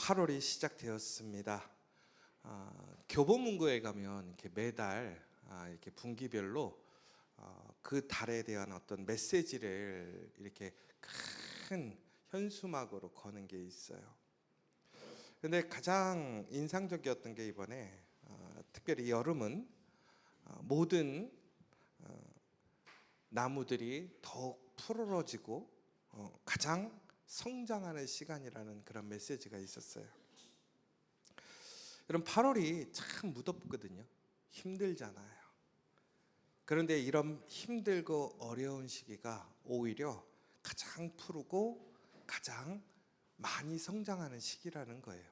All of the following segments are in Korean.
8월이 시작되었습니다. 교보문고에 가면 이렇게 매달 이렇게 분기별로 그 달에 대한 어떤 메시지를 이렇게 큰 현수막으로 거는 게 있어요. 근데 가장 인상적이었던 게 이번에 특별히 여름은 모든 나무들이 더욱 푸르러지고 가장 성장하는 시간이라는 그런 메시지가 있었어요. 여러분, 8월이 참 무덥거든요. 힘들잖아요. 그런데 이런 힘들고 어려운 시기가 오히려 가장 푸르고 가장 많이 성장하는 시기라는 거예요.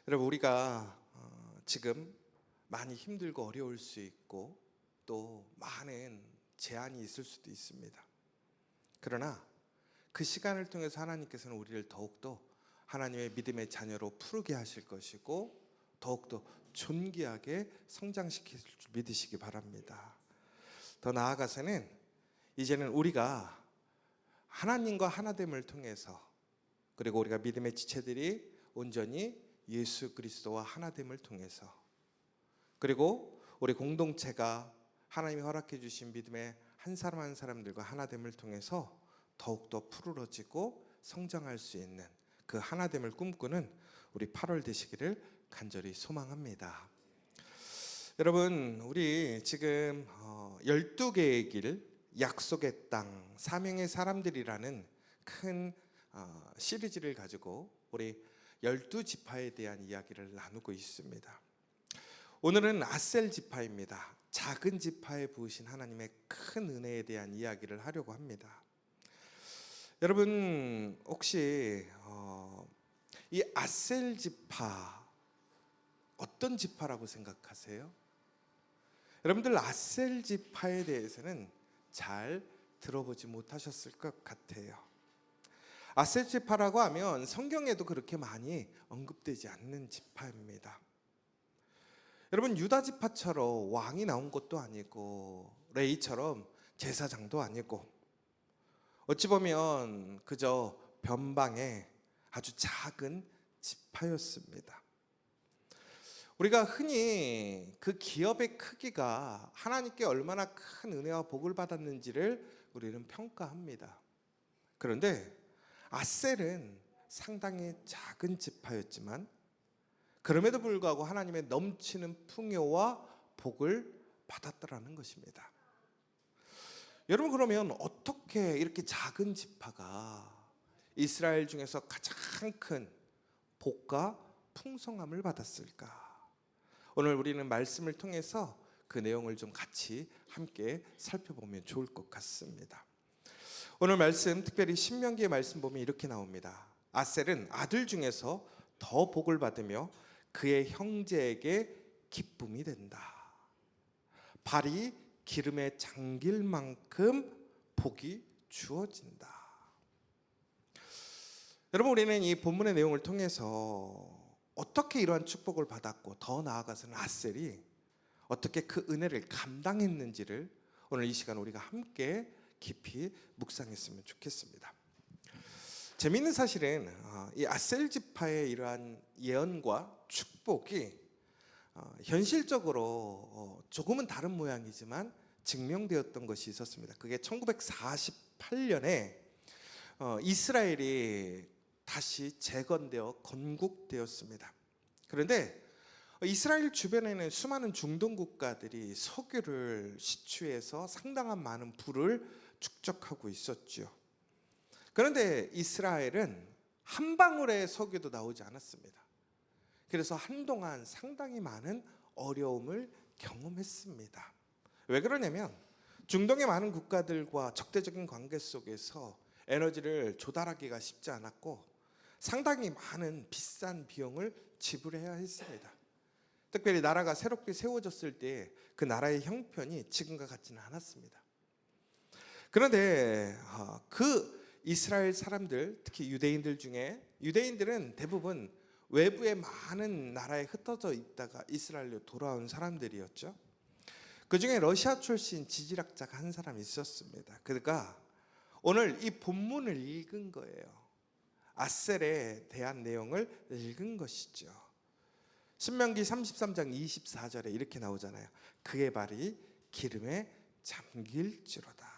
여러분, 우리가 지금 많이 힘들고 어려울 수 있고 또 많은 제한이 있을 수도 있습니다. 그러나 그 시간을 통해서 하나님께서는 우리를 더욱더 하나님의 믿음의 자녀로 푸르게 하실 것이고 더욱더 존귀하게 성장시킬 줄 믿으시기 바랍니다. 더 나아가서는 이제는 우리가 하나님과 하나됨을 통해서, 그리고 우리가 믿음의 지체들이 온전히 예수 그리스도와 하나됨을 통해서, 그리고 우리 공동체가 하나님이 허락해 주신 믿음의 한 사람 한 사람들과 하나됨을 통해서 더욱더 푸르러지고 성장할 수 있는 그 하나됨을 꿈꾸는 우리 8월 되시기를 간절히 소망합니다. 여러분, 우리 지금 12개의 길, 약속의 땅, 사명의 사람들이라는 큰 시리즈를 가지고 우리 12지파에 대한 이야기를 나누고 있습니다. 오늘은 아셀 지파입니다. 작은 지파에 부으신 하나님의 큰 은혜에 대한 이야기를 하려고 합니다. 여러분, 혹시 이 아셀 지파 어떤 지파라고 생각하세요? 여러분들 아셀 지파에 대해서는 잘 들어보지 못하셨을 것 같아요. 아셀 지파라고 하면 성경에도 그렇게 많이 언급되지 않는 지파입니다. 여러분, 유다 지파처럼 왕이 나온 것도 아니고 레위처럼 제사장도 아니고 어찌 보면 그저 변방의 아주 작은 지파였습니다. 우리가 흔히 그 기업의 크기가 하나님께 얼마나 큰 은혜와 복을 받았는지를 우리는 평가합니다. 그런데 아셀은 상당히 작은 지파였지만 그럼에도 불구하고 하나님의 넘치는 풍요와 복을 받았더라는 것입니다. 여러분, 그러면 어떻게 이렇게 작은 지파가 이스라엘 중에서 가장 큰 복과 풍성함을 받았을까? 오늘 우리는 말씀을 통해서 그 내용을 좀 같이 함께 살펴보면 좋을 것 같습니다. 오늘 말씀, 특별히 신명기의 말씀 보면 이렇게 나옵니다. 아셀은 아들 중에서 더 복을 받으며 그의 형제에게 기쁨이 된다. 발이 기름에 잠길 만큼 복이 주어진다. 여러분, 우리는 이 본문의 내용을 통해서 어떻게 이러한 축복을 받았고 더 나아가서는 아셀이 어떻게 그 은혜를 감당했는지를 오늘 이 시간 우리가 함께 깊이 묵상했으면 좋겠습니다. 재미있는 사실은 이 아셀 지파의 이러한 예언과 축복이 현실적으로 조금은 다른 모양이지만 증명되었던 것이 있었습니다. 그게 1948년에 이스라엘이 다시 재건되어 건국되었습니다. 그런데 이스라엘 주변에는 수많은 중동 국가들이 석유를 시추해서 상당한 많은 부를 축적하고 있었죠. 그런데 이스라엘은 한 방울의 석유도 나오지 않았습니다. 그래서 한동안 상당히 많은 어려움을 경험했습니다. 왜 그러냐면 중동의 많은 국가들과 적대적인 관계 속에서 에너지를 조달하기가 쉽지 않았고 상당히 많은 비싼 비용을 지불해야 했습니다. 특별히 나라가 새롭게 세워졌을 때 그 나라의 형편이 지금과 같지는 않았습니다. 그런데 그 이스라엘 사람들, 특히 유대인들 중에, 유대인들은 대부분 외부의 많은 나라에 흩어져 있다가 이스라엘로 돌아온 사람들이었죠. 그 중에 러시아 출신 지질학자가 한 사람이 있었습니다. 그러니까 오늘 이 본문을 읽은 거예요. 아셀에 대한 내용을 읽은 것이죠. 신명기 33장 24절에 이렇게 나오잖아요. 그의 발이 기름에 잠길지로다.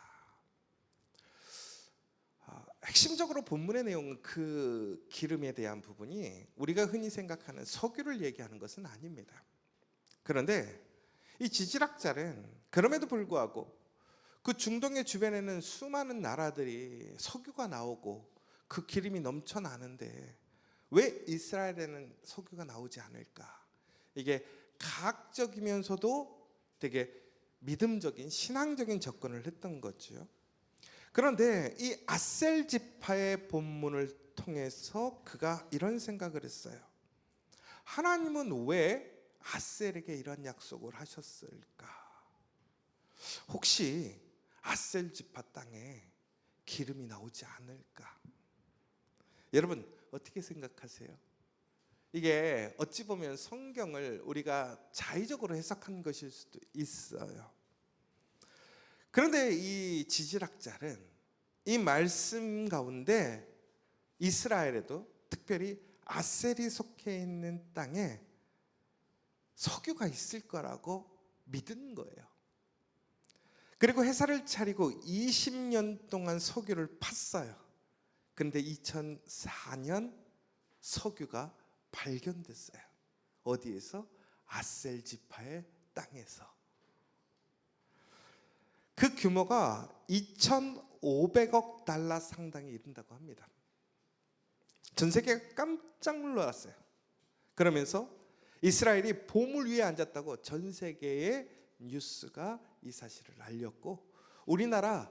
핵심적으로 본문의 내용은 그 기름에 대한 부분이 우리가 흔히 생각하는 석유를 얘기하는 것은 아닙니다. 그런데 이 지질학자는 그럼에도 불구하고 그 중동의 주변에는 수많은 나라들이 석유가 나오고 그 기름이 넘쳐나는데 왜 이스라엘에는 석유가 나오지 않을까? 이게 과학적이면서도 되게 믿음적인 신앙적인 접근을 했던 거죠. 그런데 이 아셀 지파의 본문을 통해서 그가 이런 생각을 했어요. 하나님은 왜 아셀에게 이런 약속을 하셨을까? 혹시 아셀 지파 땅에 기름이 나오지 않을까? 여러분 어떻게 생각하세요? 이게 어찌 보면 성경을 우리가 자의적으로 해석한 것일 수도 있어요. 그런데 이 지질학자는 이 말씀 가운데 이스라엘에도 특별히 아셀이 속해 있는 땅에 석유가 있을 거라고 믿은 거예요. 그리고 회사를 차리고 20년 동안 석유를 팠어요. 그런데 2004년 석유가 발견됐어요. 어디에서? 아셀 지파의 땅에서. 그 규모가 2,500억 달러 상당히 이른다고 합니다. 전 세계가 깜짝 놀랐어요. 그러면서 이스라엘이 보물 위에 앉았다고 전 세계의 뉴스가 이 사실을 알렸고 우리나라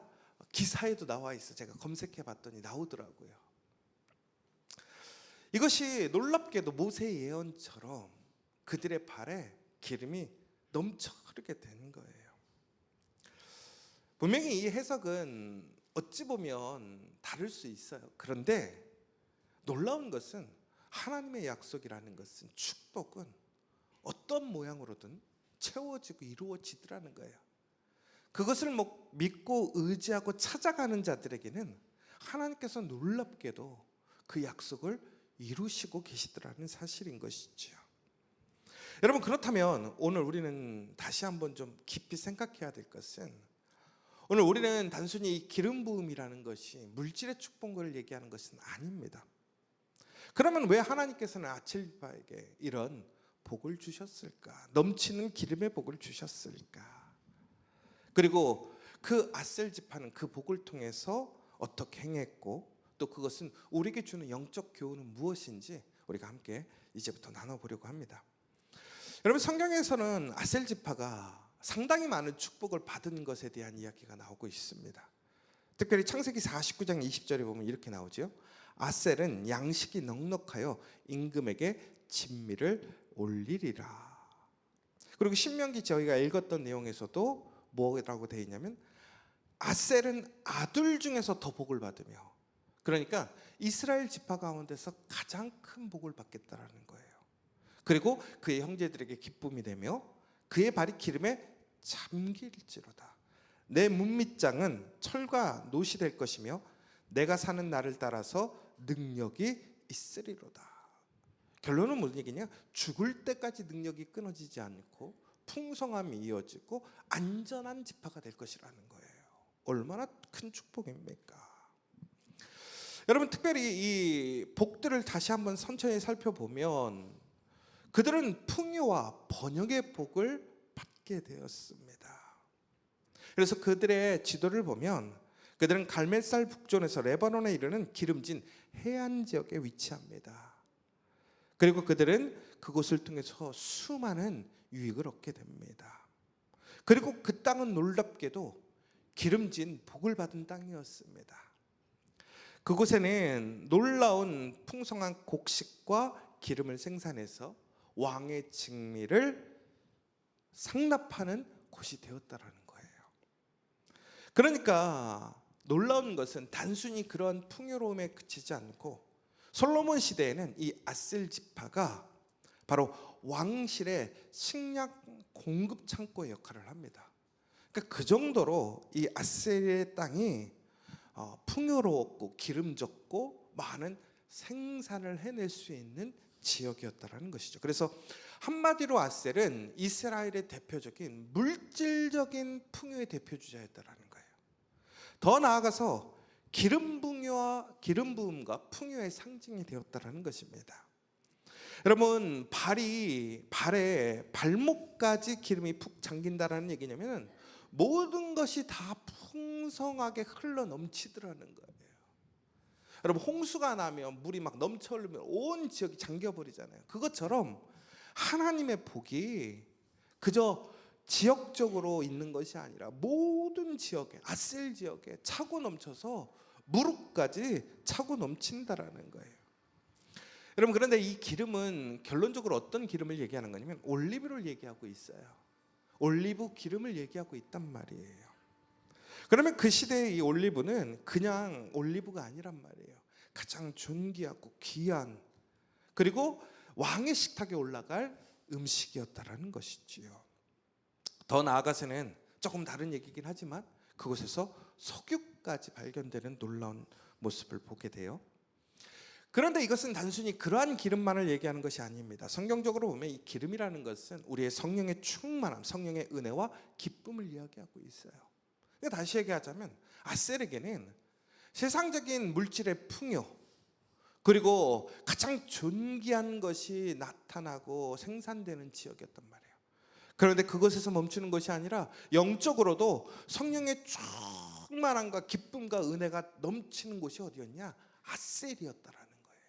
기사에도 나와 있어. 제가 검색해 봤더니 나오더라고요. 이것이 놀랍게도 모세 예언처럼 그들의 발에 기름이 넘쳐 흐르게 된 거예요. 분명히 이 해석은 어찌 보면 다를 수 있어요. 그런데 놀라운 것은 하나님의 약속이라는 것은 축복은 어떤 모양으로든 채워지고 이루어지더라는 거예요. 그것을 믿고 의지하고 찾아가는 자들에게는 하나님께서 놀랍게도 그 약속을 이루시고 계시더라는 사실인 것이죠. 여러분 그렇다면 오늘 우리는 다시 한번 좀 깊이 생각해야 될 것은 오늘 우리는 단순히 이 기름 부음이라는 것이 물질의 축복을 얘기하는 것은 아닙니다. 그러면 왜 하나님께서는 아셀 지파에게 이런 복을 주셨을까? 넘치는 기름의 복을 주셨을까? 그리고 그 아셀 지파는 그 복을 통해서 어떻게 행했고 또 그것은 우리에게 주는 영적 교훈은 무엇인지 우리가 함께 이제부터 나눠보려고 합니다. 여러분 성경에서는 아셀 지파가 상당히 많은 축복을 받은 것에 대한 이야기가 나오고 있습니다. 특별히 창세기 49장 20절에 보면 이렇게 나오죠. 아셀은 양식이 넉넉하여 임금에게 진미를 올리리라. 그리고 신명기 저희가 읽었던 내용에서도 뭐라고 되어 있냐면 아셀은 아들 중에서 더 복을 받으며 그러니까 이스라엘 지파 가운데서 가장 큰 복을 받겠다라는 거예요. 그리고 그의 형제들에게 기쁨이 되며 그의 발이 기름에 잠길지로다. 내 문밑장은 철과 놋이 될 것이며 내가 사는 날을 따라서 능력이 있으리로다. 결론은 무슨 얘기냐? 죽을 때까지 능력이 끊어지지 않고 풍성함이 이어지고 안전한 지파가 될 것이라는 거예요. 얼마나 큰 축복입니까? 여러분 특별히 이 복들을 다시 한번 천천히 살펴보면 그들은 풍요와 번영의 복을 받게 되었습니다. 그래서 그들의 지도를 보면 그들은 갈멜살 북존에서 레바논에 이르는 기름진 해안 지역에 위치합니다. 그리고 그들은 그곳을 통해서 수많은 유익을 얻게 됩니다. 그리고 그 땅은 놀랍게도 기름진 복을 받은 땅이었습니다. 그곳에는 놀라운 풍성한 곡식과 기름을 생산해서 왕의 직미를 상납하는 곳이 되었다라는 거예요. 그러니까 놀라운 것은 단순히 그런 풍요로움에 그치지 않고 솔로몬 시대에는 이 아셀 지파가 바로 왕실의 식량 공급 창고의 역할을 합니다. 그러니까 그 정도로 이 아셀의 땅이 풍요로웠고 기름졌고 많은 생산을 해낼 수 있는 지역이었다라는 것이죠. 그래서 한마디로 아셀은 이스라엘의 대표적인 물질적인 풍요의 대표주자였다라는 거예요. 더 나아가서 기름 부음과 풍요의 상징이 되었다라는 것입니다. 여러분, 발에 발목까지 기름이 푹 잠긴다라는 얘기냐면 모든 것이 다 풍성하게 흘러 넘치더라는 거예요. 여러분, 홍수가 나면 물이 막 넘쳐 흐르면 온 지역이 잠겨버리잖아요. 그것처럼 하나님의 복이 그저 지역적으로 있는 것이 아니라 모든 지역에, 아셀 지역에 차고 넘쳐서 무릎까지 차고 넘친다라는 거예요. 여러분, 그런데 이 기름은 결론적으로 어떤 기름을 얘기하는 거냐면 올리브를 얘기하고 있어요. 올리브 기름을 얘기하고 있단 말이에요. 그러면 그 시대의 이 올리브는 그냥 올리브가 아니란 말이에요. 가장 존귀하고 귀한, 그리고 왕의 식탁에 올라갈 음식이었다라는 것이지요. 더 나아가서는 조금 다른 얘기긴 하지만 그곳에서 석유까지 발견되는 놀라운 모습을 보게 돼요. 그런데 이것은 단순히 그러한 기름만을 얘기하는 것이 아닙니다. 성경적으로 보면 이 기름이라는 것은 우리의 성령의 충만함, 성령의 은혜와 기쁨을 이야기하고 있어요. 다시 얘기하자면 아셀에게는 세상적인 물질의 풍요, 그리고 가장 존귀한 것이 나타나고 생산되는 지역이었단 말이에요. 그런데 그것에서 멈추는 것이 아니라 영적으로도 성령의 충만함과 기쁨과 은혜가 넘치는 곳이 어디였냐? 아셀이었다라는 거예요.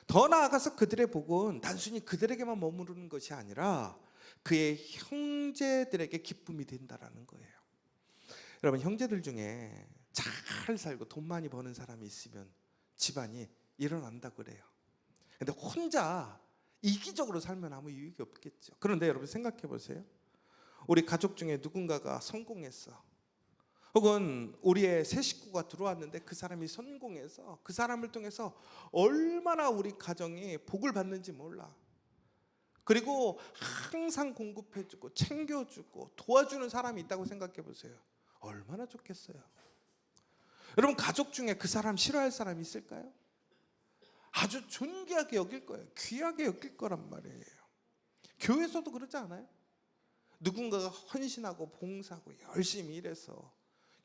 더 나아가서 그들의 복은 단순히 그들에게만 머무르는 것이 아니라 그의 형제들에게 기쁨이 된다라는 거예요. 여러분, 형제들 중에 잘 살고 돈 많이 버는 사람이 있으면 집안이 일어난다 그래요. 근데 혼자 이기적으로 살면 아무 유익이 없겠죠. 그런데 여러분 생각해 보세요. 우리 가족 중에 누군가가 성공했어. 혹은 우리의 새 식구가 들어왔는데 그 사람이 성공해서 그 사람을 통해서 얼마나 우리 가정이 복을 받는지 몰라. 그리고 항상 공급해주고 챙겨주고 도와주는 사람이 있다고 생각해 보세요. 얼마나 좋겠어요. 여러분, 가족 중에 그 사람 싫어할 사람이 있을까요? 아주 존귀하게 여길 거예요. 귀하게 여길 거란 말이에요. 교회에서도 그러지 않아요? 누군가가 헌신하고 봉사하고 열심히 일해서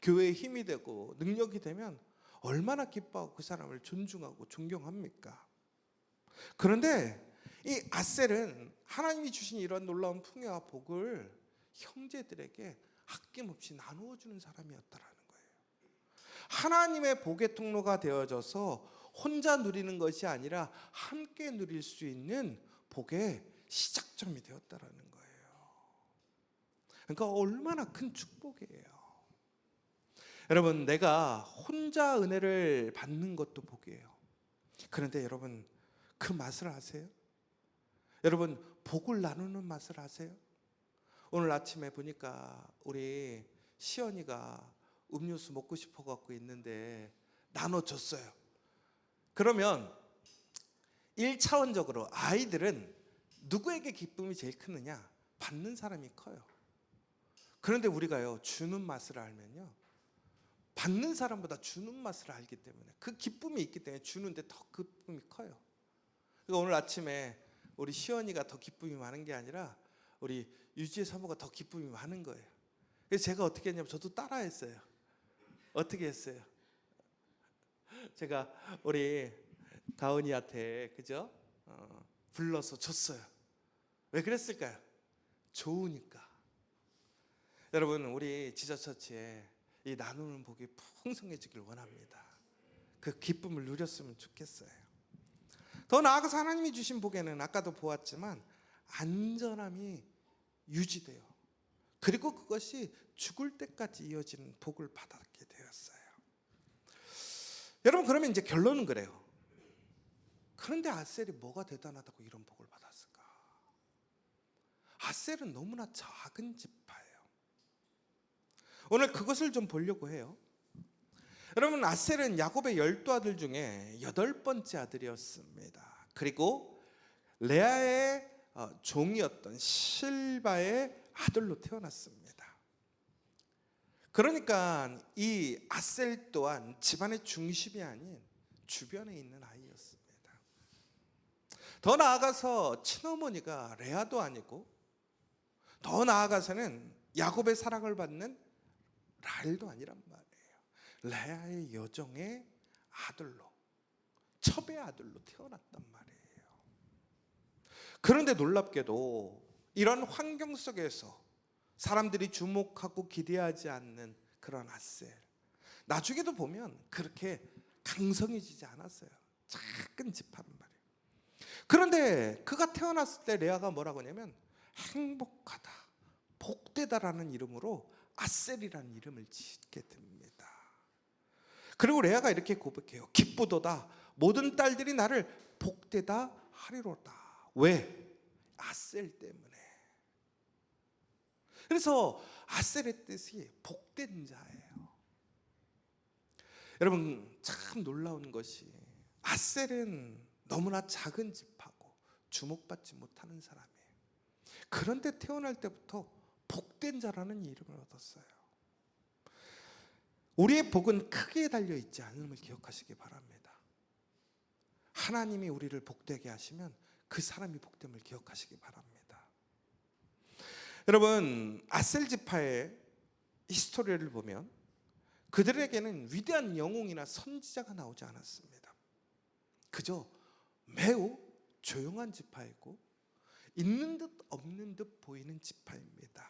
교회에 힘이 되고 능력이 되면 얼마나 기뻐하고 그 사람을 존중하고 존경합니까? 그런데 이 아셀은 하나님이 주신 이런 놀라운 풍요와 복을 형제들에게 아낌없이 나누어 주는 사람이었다라는 거예요. 하나님의 복의 통로가 되어져서 혼자 누리는 것이 아니라 함께 누릴 수 있는 복의 시작점이 되었다라는 거예요. 그러니까 얼마나 큰 축복이에요. 여러분, 내가 혼자 은혜를 받는 것도 복이에요. 그런데 여러분, 그 맛을 아세요? 여러분, 복을 나누는 맛을 아세요? 오늘 아침에 보니까 우리 시연이가 음료수 먹고 싶어 갖고 있는데 나눠줬어요. 그러면 1차원적으로 아이들은 누구에게 기쁨이 제일 크느냐? 받는 사람이 커요. 그런데 우리가요, 주는 맛을 알면요, 받는 사람보다 주는 맛을 알기 때문에, 그 기쁨이 있기 때문에 주는데 더 기쁨이 커요. 그러니까 오늘 아침에 우리 시연이가 더 기쁨이 많은 게 아니라 우리 유지의 사모가 더 기쁨이 많은 거예요. 그래서 제가 어떻게 했냐면 저도 따라했어요. 어떻게 했어요? 제가 우리 가은이한테 그죠? 불러서 줬어요. 왜 그랬을까요? 좋으니까. 여러분, 우리 지저처치에 이 나누는 복이 풍성해지길 원합니다. 그 기쁨을 누렸으면 좋겠어요. 더 나아가서 하나님이 주신 복에는 아까도 보았지만 안전함이 유지돼요. 그리고 그것이 죽을 때까지 이어지는 복을 받게 되었어요. 여러분, 그러면 이제 결론은 그래요. 그런데 아셀이 뭐가 대단하다고 이런 복을 받았을까? 아셀은 너무나 작은 지파예요. 오늘 그것을 좀 보려고 해요. 여러분, 아셀은 야곱의 12아들 중에 8번째 아들이었습니다. 그리고 레아의 종이었던 실바의 아들로 태어났습니다. 그러니까 이 아셀 또한 집안의 중심이 아닌 주변에 있는 아이였습니다. 더 나아가서 친어머니가 레아도 아니고, 더 나아가서는 야곱의 사랑을 받는 라헬도 아니란 말이에요. 레아의 여종의 아들로, 첩의 아들로 태어났단 말이에요. 그런데 놀랍게도 이런 환경 속에서 사람들이 주목하고 기대하지 않는 그런 아셀, 나중에도 보면 그렇게 강성해지지 않았어요. 작은 집하란 말이에요. 그런데 그가 태어났을 때 레아가 뭐라고 하냐면 행복하다, 복되다라는 이름으로 아셀이라는 이름을 짓게 됩니다. 그리고 레아가 이렇게 고백해요. 기쁘도다, 모든 딸들이 나를 복되다 하리로다. 왜? 아셀 때문에. 그래서 아셀의 뜻이 복된 자예요. 여러분, 참 놀라운 것이 아셀은 너무나 작은 집하고 주목받지 못하는 사람이에요. 그런데 태어날 때부터 복된 자라는 이름을 얻었어요. 우리의 복은 크기에 달려있지 않음을 기억하시기 바랍니다. 하나님이 우리를 복되게 하시면 그 사람이 복됨을 기억하시기 바랍니다. 여러분, 아셀 지파의 히스토리를 보면 그들에게는 위대한 영웅이나 선지자가 나오지 않았습니다. 그저 매우 조용한 지파이고 있는 듯 없는 듯 보이는 지파입니다.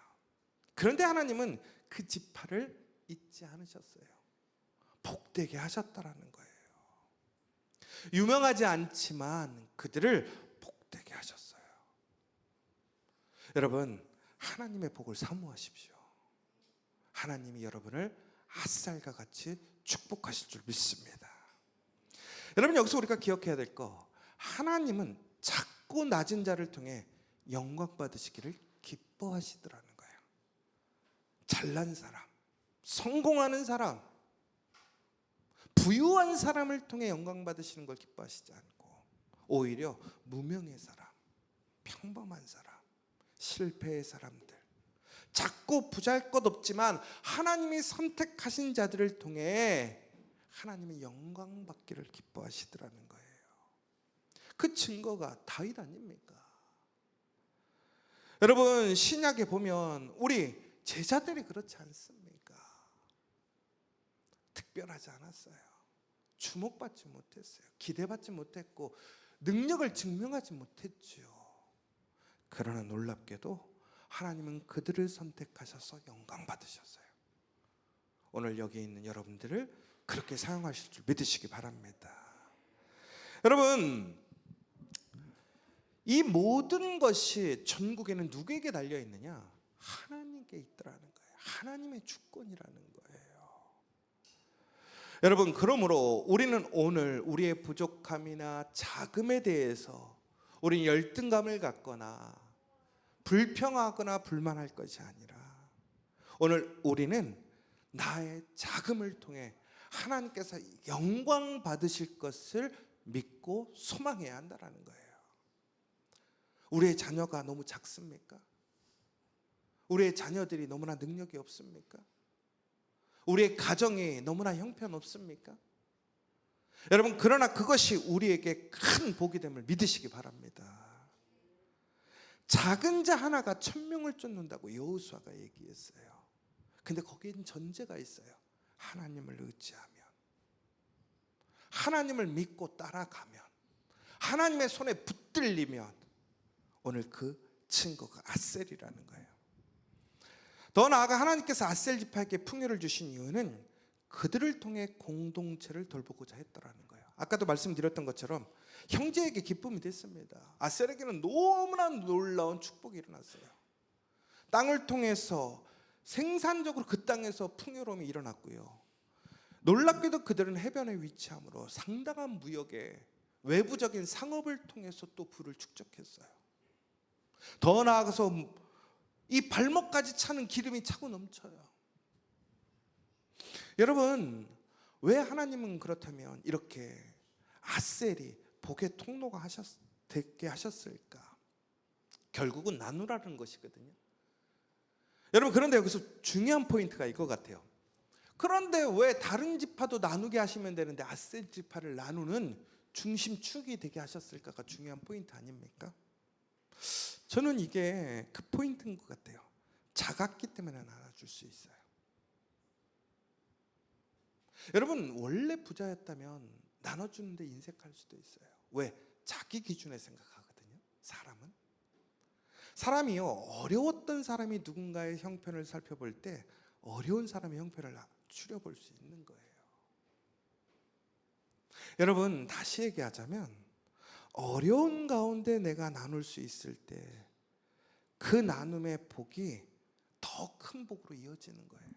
그런데 하나님은 그 지파를 잊지 않으셨어요. 복되게 하셨다라는 거예요. 유명하지 않지만 그들을 복되게 하셨어요. 여러분, 하나님의 복을 사모하십시오. 하나님이 여러분을 아셀과 같이 축복하실 줄 믿습니다. 여러분, 여기서 우리가 기억해야 될 거, 하나님은 작고 낮은 자를 통해 영광 받으시기를 기뻐하시더라는 거예요. 잘난 사람, 성공하는 사람, 부유한 사람을 통해 영광 받으시는 걸 기뻐하시지 않고 오히려 무명의 사람, 평범한 사람, 실패의 사람들, 작고 부잘것없지만 하나님이 선택하신 자들을 통해 하나님의 영광 받기를 기뻐하시더라는 거예요. 그 증거가 다윗 아닙니까? 여러분, 신약에 보면 우리 제자들이 그렇지 않습니까? 특별하지 않았어요. 주목받지 못했어요. 기대받지 못했고 능력을 증명하지 못했죠. 그러나 놀랍게도 하나님은 그들을 선택하셔서 영광 받으셨어요. 오늘 여기 있는 여러분들을 그렇게 사용하실 줄 믿으시기 바랍니다. 여러분, 이 모든 것이 전국에는 누구에게 달려 있느냐? 하나님께 있더라는 거예요. 하나님의 주권이라는 거예요. 여러분, 그러므로 우리는 오늘 우리의 부족함이나 자금에 대해서 우리는 열등감을 갖거나 불평하거나 불만할 것이 아니라 오늘 우리는 나의 자금을 통해 하나님께서 영광 받으실 것을 믿고 소망해야 한다는 거예요. 우리의 자녀가 너무 작습니까? 우리의 자녀들이 너무나 능력이 없습니까? 우리의 가정이 너무나 형편없습니까? 여러분, 그러나 그것이 우리에게 큰 복이 됨을 믿으시기 바랍니다. 작은 자 하나가 1000명을 쫓는다고 여호수아가 얘기했어요. 근데 거기엔 전제가 있어요. 하나님을 의지하면, 하나님을 믿고 따라가면, 하나님의 손에 붙들리면 오늘 그 친구가 아셀이라는 거예요. 더 나아가 하나님께서 아셀 지파에게 풍요를 주신 이유는 그들을 통해 공동체를 돌보고자 했다라는 거예요. 아까도 말씀드렸던 것처럼 형제에게 기쁨이 됐습니다. 아셀에게는 너무나 놀라운 축복이 일어났어요. 땅을 통해서 생산적으로 그 땅에서 풍요로움이 일어났고요. 놀랍게도 그들은 해변에 위치함으로 상당한 무역의 외부적인 상업을 통해서 또 부를 축적했어요. 더 나아가서 이 발목까지 차는 기름이 차고 넘쳐요. 여러분, 왜 하나님은 그렇다면 이렇게 아셀이 복의 통로가 되게 하셨을까? 결국은 나누라는 것이거든요. 여러분, 그런데 여기서 중요한 포인트가 이거 같아요. 그런데 왜 다른 지파도 나누게 하시면 되는데 아셀 지파를 나누는 중심축이 되게 하셨을까가 중요한 포인트 아닙니까? 저는 이게 그 포인트인 것 같아요. 작았기 때문에 나눠줄 수 있어요. 여러분, 원래 부자였다면 나눠주는데 인색할 수도 있어요. 왜? 자기 기준에 생각하거든요. 사람이요, 어려웠던 사람이 누군가의 형편을 살펴볼 때 어려운 사람의 형편을 추려볼 수 있는 거예요. 여러분, 다시 얘기하자면 어려운 가운데 내가 나눌 수 있을 때 그 나눔의 복이 더 큰 복으로 이어지는 거예요.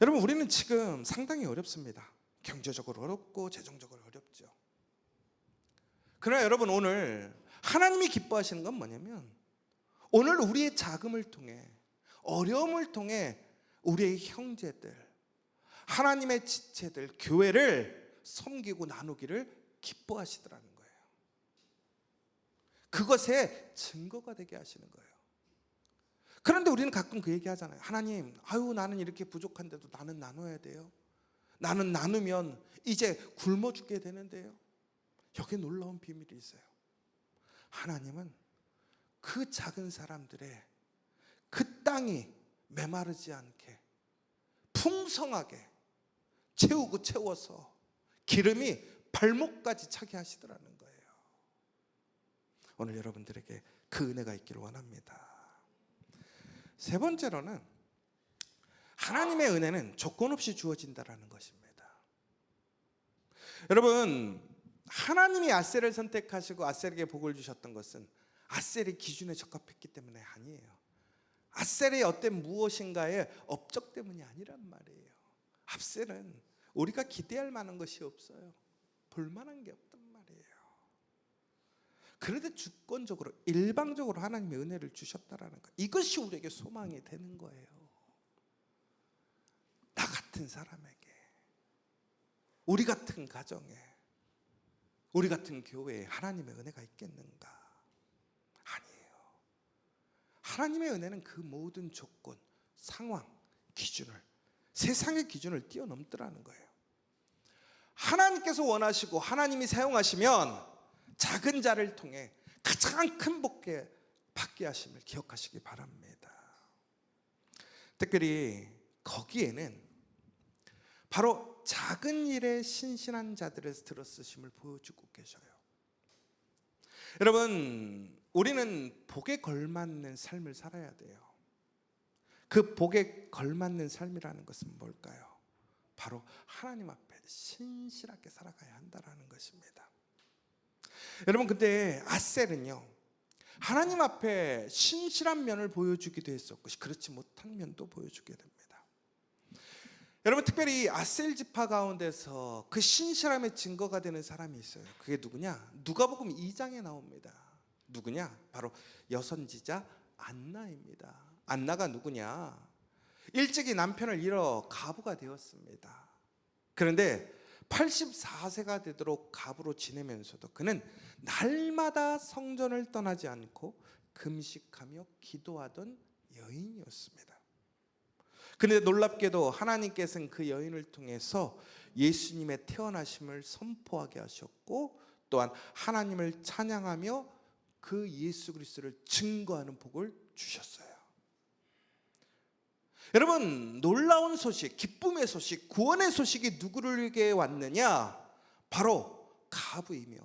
여러분, 우리는 지금 상당히 어렵습니다. 경제적으로 어렵고 재정적으로 어렵죠. 그러나 여러분, 오늘 하나님이 기뻐하시는 건 뭐냐면 오늘 우리의 자금을 통해, 어려움을 통해 우리의 형제들, 하나님의 지체들, 교회를 섬기고 나누기를 기뻐하시더라는 거예요. 그것의 증거가 되게 하시는 거예요. 그런데 우리는 가끔 그 얘기 하잖아요. 하나님, 나는 이렇게 부족한데도 나는 나눠야 돼요. 나는 나누면 이제 굶어 죽게 되는데요. 여기에 놀라운 비밀이 있어요. 하나님은 그 작은 사람들의 그 땅이 메마르지 않게 풍성하게 채우고 채워서 기름이 발목까지 차게 하시더라는 거예요. 오늘 여러분들에게 그 은혜가 있기를 원합니다. 세 번째로는 하나님의 은혜는 조건 없이 주어진다라는 것입니다. 여러분, 하나님이 아셀을 선택하시고 아셀에게 복을 주셨던 것은 아셀의 기준에 적합했기 때문에 아니에요. 아셀의 어떤 무엇인가의 업적 때문이 아니란 말이에요. 아셀은 우리가 기대할 만한 것이 없어요. 볼 만한 게 없단 말이에요. 그런데 주권적으로, 일방적으로 하나님의 은혜를 주셨다라는 것, 이것이 우리에게 소망이 되는 거예요. 나 같은 사람에게, 우리 같은 가정에, 우리 같은 교회에 하나님의 은혜가 있겠는가? 아니에요. 하나님의 은혜는 그 모든 조건, 상황, 기준을, 세상의 기준을 뛰어넘더라는 거예요. 하나님께서 원하시고 하나님이 사용하시면 작은 자를 통해 가장 큰 복을 받게 하심을 기억하시기 바랍니다. 특별히 거기에는 바로 작은 일에 신실한 자들의 들어쓰심을 보여주고 계셔요. 여러분, 우리는 복에 걸맞는 삶을 살아야 돼요. 그 복에 걸맞는 삶이라는 것은 뭘까요? 바로 하나님 앞에 신실하게 살아가야 한다는 것입니다. 여러분, 근데 아셀은요, 하나님 앞에 신실한 면을 보여주기도 했었고 그렇지 못한 면도 보여주게 됩니다. 여러분, 특별히 아셀 지파 가운데서 그 신실함의 증거가 되는 사람이 있어요. 그게 누구냐? 누가복음 2장에 나옵니다. 누구냐? 바로 여선지자 안나입니다. 안나가 누구냐? 일찍이 남편을 잃어 가부가 되었습니다. 그런데 84세가 되도록 가부로 지내면서도 그는 날마다 성전을 떠나지 않고 금식하며 기도하던 여인이었습니다. 그런데 놀랍게도 하나님께서는 그 여인을 통해서 예수님의 태어나심을 선포하게 하셨고 또한 하나님을 찬양하며 그 예수 그리스도를 증거하는 복을 주셨어요. 여러분, 놀라운 소식, 기쁨의 소식, 구원의 소식이 누구에게 왔느냐? 바로 가부이며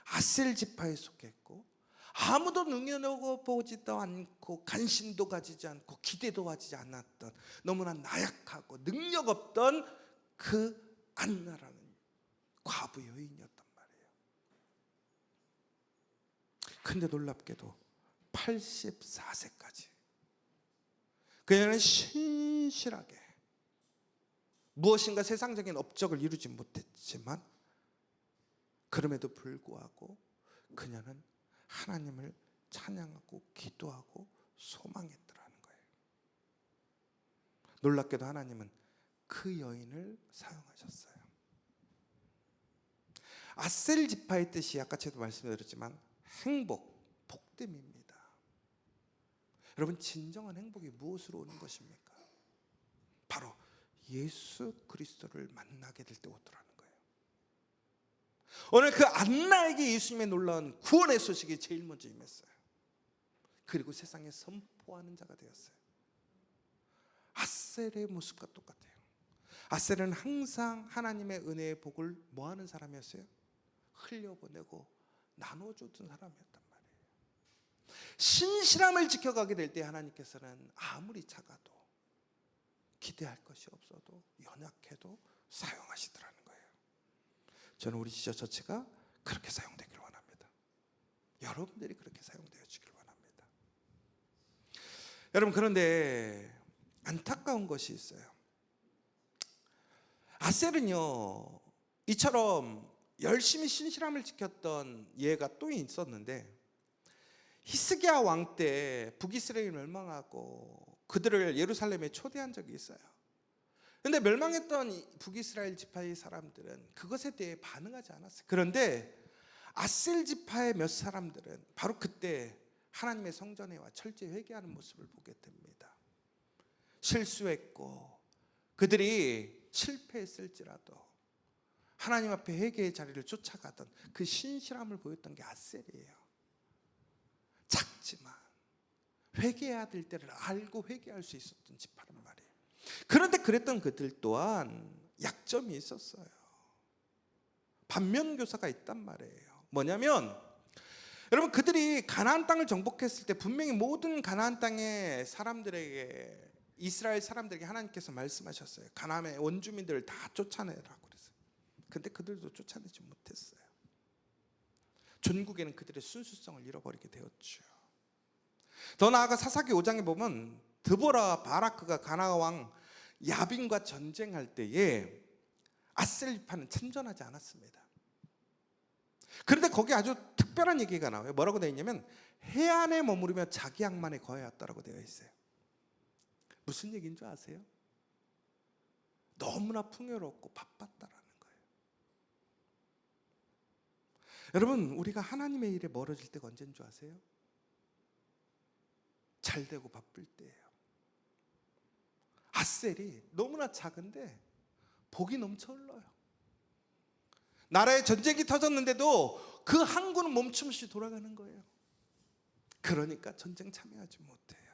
아셀 지파에 속했고 아무도 능여보지도 않고 관심도 가지지 않고 기대도 가지지 않았던 너무나 나약하고 능력 없던 그 안나라는 과부 여인이었단 말이에요. 근데 놀랍게도 84세까지 그녀는 신실하게 무엇인가 세상적인 업적을 이루지 못했지만 그럼에도 불구하고 그녀는 하나님을 찬양하고 기도하고 소망했더라는 거예요. 놀랍게도 하나님은 그 여인을 사용하셨어요. 아셀 지파의 뜻이 아까 제가 말씀드렸지만 행복, 복됨입니다. 여러분, 진정한 행복이 무엇으로 오는 것입니까? 바로 예수 그리스도를 만나게 될 때 오더라는 거예요. 오늘 그 안나에게 예수님의 놀라운 구원의 소식이 제일 먼저 임했어요. 그리고 세상에 선포하는 자가 되었어요. 아셀의 모습과 똑같아요. 아셀은 항상 하나님의 은혜의 복을 뭐하는 사람이었어요? 흘려보내고 나눠주던 사람이었단 말이에요. 신실함을 지켜가게 될 때 하나님께서는 아무리 작아도, 기대할 것이 없어도, 연약해도 사용하시더라는 거예요. 저는 우리 지저 처치가 그렇게 사용되기를 원합니다. 여러분들이 그렇게 사용되어지기를 원합니다. 여러분, 그런데 안타까운 것이 있어요. 아셀은요, 이처럼 열심히 신실함을 지켰던 예가 또 있었는데, 히스기야 왕 때 북이스라엘이 멸망하고 그들을 예루살렘에 초대한 적이 있어요. 그런데 멸망했던 북이스라엘 지파의 사람들은 그것에 대해 반응하지 않았어요. 그런데 아셀 지파의 몇 사람들은 바로 그때 하나님의 성전에 와 철저히 회개하는 모습을 보게 됩니다. 실수했고 그들이 실패했을지라도 하나님 앞에 회개의 자리를 쫓아가던 그 신실함을 보였던 게 아셀이에요. 작지만 회개해야 될 때를 알고 회개할 수 있었던 지파란 말이에요. 그런데 그랬던 그들 또한 약점이 있었어요. 반면교사가 있단 말이에요. 뭐냐면, 여러분, 그들이 가나안 땅을 정복했을 때 분명히 모든 가나안 땅의 사람들에게, 이스라엘 사람들에게 하나님께서 말씀하셨어요. 가나안의 원주민들을 다 쫓아내라고 그랬어요. 근데 그들도 쫓아내지 못했어요. 전국에는 그들의 순수성을 잃어버리게 되었죠. 더 나아가 사사기 5장에 보면 드보라와 바라크가 가나안 왕 야빈과 전쟁할 때에 아셀 지파는 참전하지 않았습니다. 그런데 거기 아주 특별한 얘기가 나와요. 뭐라고 되어 있냐면 해안에 머무르며 자기 양만에 거하였다라고 되어 있어요. 무슨 얘기인 줄 아세요? 너무나 풍요롭고 바빴다라는 거예요. 여러분, 우리가 하나님의 일에 멀어질 때가 언제인 줄 아세요? 잘 되고 바쁠 때예요. 아셀이 너무나 작은데 복이 넘쳐 흘러요. 나라에 전쟁이 터졌는데도 그 항구는 멈춤없이 돌아가는 거예요. 그러니까 전쟁 참여하지 못해요.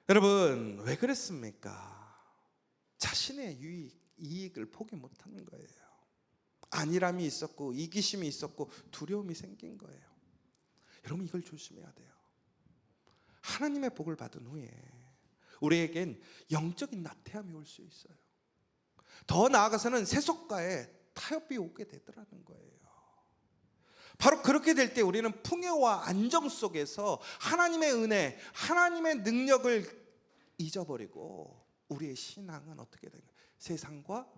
여러분, 왜 그랬습니까? 자신의 이익을 포기 못한 거예요. 안일함이 있었고 이기심이 있었고 두려움이 생긴 거예요. 여러분, 이걸 조심해야 돼요. 하나님의 복을 받은 후에 우리에겐 영적인 나태함이 올 수 있어요. 더 나아가서는 세속과의 타협이 오게 되더라는 거예요. 바로 그렇게 될 때 우리는 풍요와 안정 속에서 하나님의 은혜, 하나님의 능력을 잊어버리고 우리의 신앙은 어떻게 되는 거예요? 세상과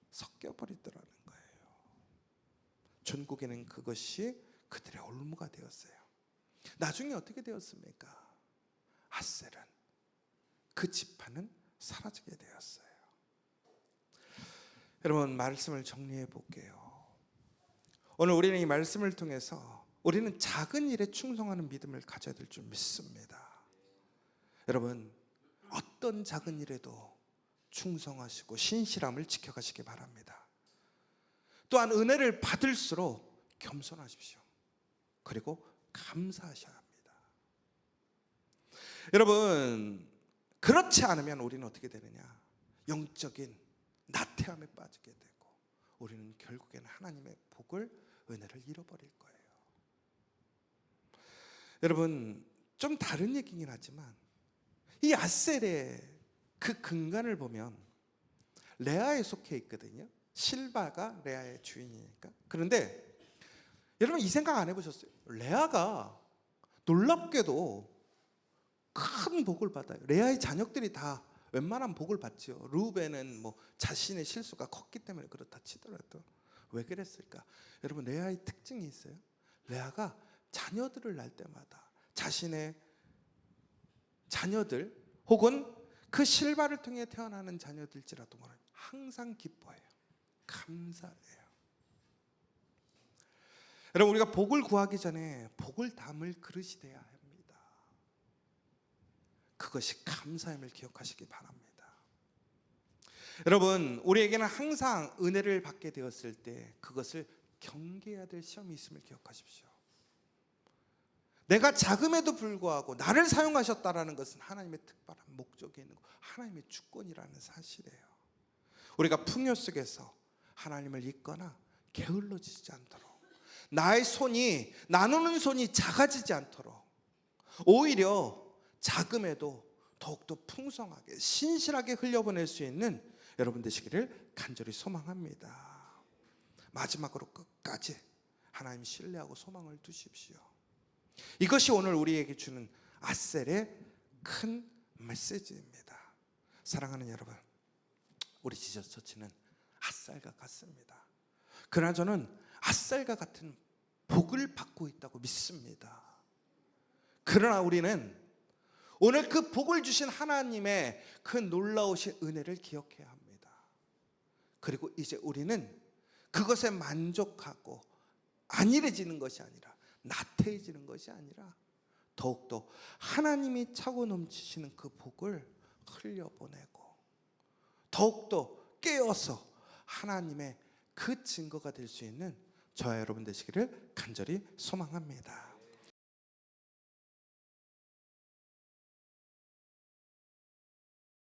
섞여버리더라는 거예요. 전국에는 그것이 그들의 올무가 되었어요. 나중에 어떻게 되었습니까? 아셀은, 그 지파는 사라지게 되었어요. 여러분, 말씀을 정리해 볼게요. 오늘 우리는 이 말씀을 통해서 우리는 작은 일에 충성하는 믿음을 가져야 될 줄 믿습니다. 여러분, 어떤 작은 일에도 충성하시고 신실함을 지켜가시기 바랍니다. 또한 은혜를 받을수록 겸손하십시오. 그리고 감사하셔야 합니다. 여러분, 그렇지 않으면 우리는 어떻게 되느냐? 영적인 나태함에 빠지게 되고 우리는 결국에는 하나님의 복을, 은혜를 잃어버릴 거예요. 여러분, 좀 다른 얘기긴 하지만 이 아셀의 그 근간을 보면 레아에 속해 있거든요. 실바가 레아의 주인이니까. 그런데 여러분, 이 생각 안 해보셨어요? 레아가 놀랍게도 큰 복을 받아요. 레아의 자녀들이 다 웬만한 복을 받죠. 루벤은 뭐 자신의 실수가 컸기 때문에 그렇다 치더라도. 왜 그랬을까? 여러분, 레아의 특징이 있어요. 레아가 자녀들을 낳을 때마다 자신의 자녀들 혹은 그 실바를 통해 태어나는 자녀들일지라도 항상 기뻐해요. 감사해요. 여러분, 우리가 복을 구하기 전에 복을 담을 그릇이 돼야 합니다. 그것이 감사함을 기억하시기 바랍니다. 여러분, 우리에게는 항상 은혜를 받게 되었을 때 그것을 경계해야 될 시험이 있음을 기억하십시오. 내가 작음에도 불구하고 나를 사용하셨다라는 것은 하나님의 특별한 목적이 있는 거, 하나님의 주권이라는 사실이에요. 우리가 풍요 속에서 하나님을 잊거나 게을러지지 않도록, 나의 손이, 나누는 손이 작아지지 않도록, 오히려 작음에도 더욱더 풍성하게 신실하게 흘려보낼 수 있는 여러분 되시기를 간절히 소망합니다. 마지막으로 끝까지 하나님 신뢰하고 소망을 두십시오. 이것이 오늘 우리에게 주는 아셀의 큰 메시지입니다. 사랑하는 여러분, 우리 지저스 처치는 아셀과 같습니다. 그러나 저는 아셀과 같은 복을 받고 있다고 믿습니다. 그러나 우리는 오늘 그 복을 주신 하나님의 그 놀라우신 은혜를 기억해야 합니다. 그리고 이제 우리는 그것에 만족하고 안일해지는 것이 아니라, 나태해지는 것이 아니라 더욱더 하나님이 차고 넘치시는 그 복을 흘려보내고 더욱더 깨어서 하나님의 그 증거가 될 수 있는 저와 여러분 되시기를 간절히 소망합니다.